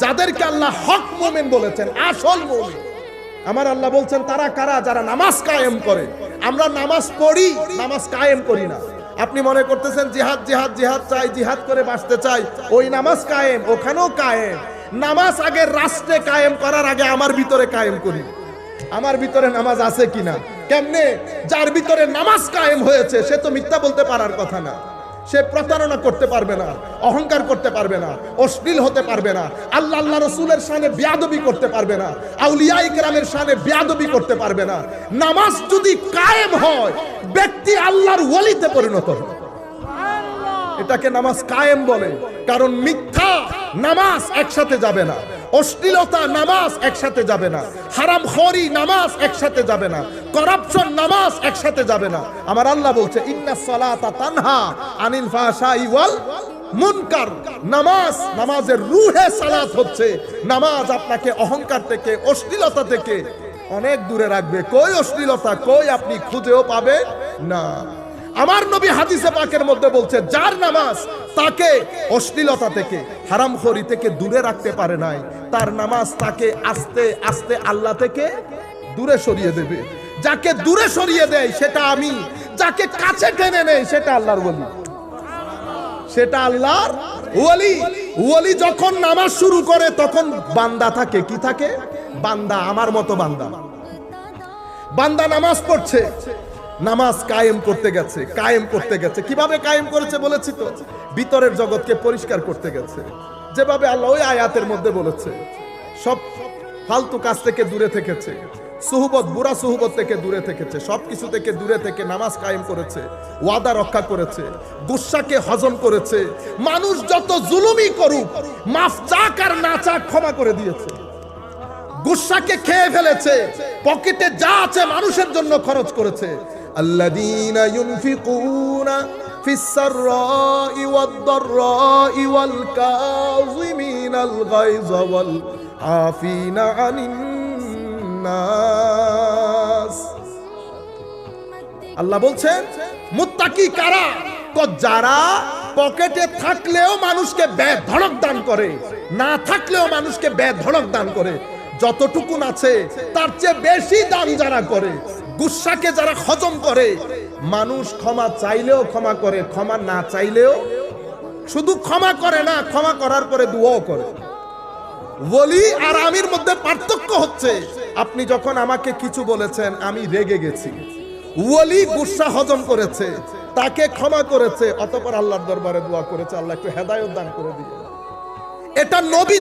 যাদেরকে আল্লাহ হক মুমিন বলেছেন, আসল মুমিন। আমার আল্লাহ বলছেন তারা কারা? যারা নামাজ কায়েম করে। আমরা নামাজ পড়ি, নামাজ কায়েম করি না। আপনি মনে করতেছেন জিহাদ জিহাদ জিহাদ চাই, জিহাদ করে বাঁচতে চাই, ওই নামাজ কায়েম, ওখানেও কায়েম। নামাজ আগে রাষ্ট্রে কায়েম করার আগে আমার ভিতরে কায়েম করি। আমার ভিতরে নামাজ আছে কিনা? কেমনে? যার ভিতরে নামাজ কায়েম হয়েছে সে তো মিথ্যা বলতে পারার কথা না, সে প্রতারণা করতে পারবে না, অহংকার করতে পারবে না, অশ্লীল হতে পারবে না, আল্লাহ রসুলের শানে বেয়াদবি করতে পারবে না, আউলিয়া ইকরামের শানে বেয়াদবি করতে পারবে না। নামাজ যদি কায়েম হয়, ব্যক্তি আল্লাহর ওলিতে পরিণত হয়। এটাকে নামাজ কায়েম বলে। কারণ মিথ্যা নামাজ একসাথে যাবে না, অশ্লীলতা নামাজ একসাথে যাবে না, হারামখোরি নামাজ একসাথে যাবে না, করাপশন নামাজ একসাথে যাবে না। আমার আল্লাহ বলছে ইন্নাস সালাতা তানহা আনিল ফাহশাই ওয়াল মুনকার। নামাজ, নামাজের রূহে সালাত হচ্ছে। নামাজ আপনাকে অহংকার থেকে, অশ্লীলতা থেকে অনেক দূরে রাখবে। কই অশ্লীলতা, কই আপনি খুঁজেও পাবে না। আমার নবী হাদিসে পাকের মধ্যে বলছে যার নামাজ তাকে অশ্লীলতা থেকে, হারামখোরি থেকে দূরে রাখতে পারে নাই, তার নামাজ তাকে আস্তে আস্তে আল্লাহ থেকে দূরে সরিয়ে দেবে। যাকে দূরে সরিয়ে দেয় সেটা আমি, যাকে কাছে টেনে নেয় সেটা আল্লাহর ওলি, সেটা আল্লাহর ওলি। ওলি যখন নামাজ শুরু করে তখন বান্দা থাকে, কি থাকে? বান্দা, আমার মতো বান্দা। বান্দা নামাজ পড়ছে, নামাজ কায়েম করতে গেছে, কায়েম করতে গেছে। কিভাবে কায়েম করেছে বলেছি তো, ভিতরের জগৎকে পরিষ্কার করতে গেছে। যেভাবে আল্লাহ ওই আয়াতের মধ্যে বলেছে, সব ফালতু কাজ থেকে দূরে থেকেছে, সুহবত, বুড়া সুহবত থেকে দূরে থেকেছে, সবকিছু থেকে দূরে থেকে নামাজ কায়েম করেছে, ওয়াদা রক্ষা করেছে, গুসাকে হজম করেছে। মানুষ যত জুলুমি করুক, মাফ চাক আর না চাক ক্ষমা করে দিয়েছে। গুসাকে খেয়ে ফেলেছে, পকেটে যা আছে মানুষের জন্য খরচ করেছে। আল্লাযীনা ইউনফিকুনা ফিস সাররাই ওয়াদ দাররাই ওয়াল কাযিমিনাল গায়যা ওয়াল আফিনা আনিন নাস। আল্লাহ বলছেন মুত্তাকি কারা? তো যারা পকেটে থাকলেও মানুষকে বেধড়ক দান করে, না থাকলেও মানুষকে বেধড়ক দান করে। যতটুকুন আছে তার চেয়ে বেশি দান যারা করে, গুসাকে যারা হজম করে, মানুষ ক্ষমা চাইলেও ক্ষমা করে, ক্ষমা না চাইলেও, শুধু ক্ষমা করে না, ক্ষমা করার পরে দুয়াও করে। ওলি আর আমির মধ্যে পার্থক্য হচ্ছে, আপনি যখন আমাকে কিছু বলেছেন আমি রেগে গেছি, ওলি গুসা হজম করেছে, তাকে ক্ষমা করেছে, অতঃপর আল্লাহর দরবারে দোয়া করেছে আল্লাহ একটু হেদায়েত দান করে দিয়ে। এটা নবী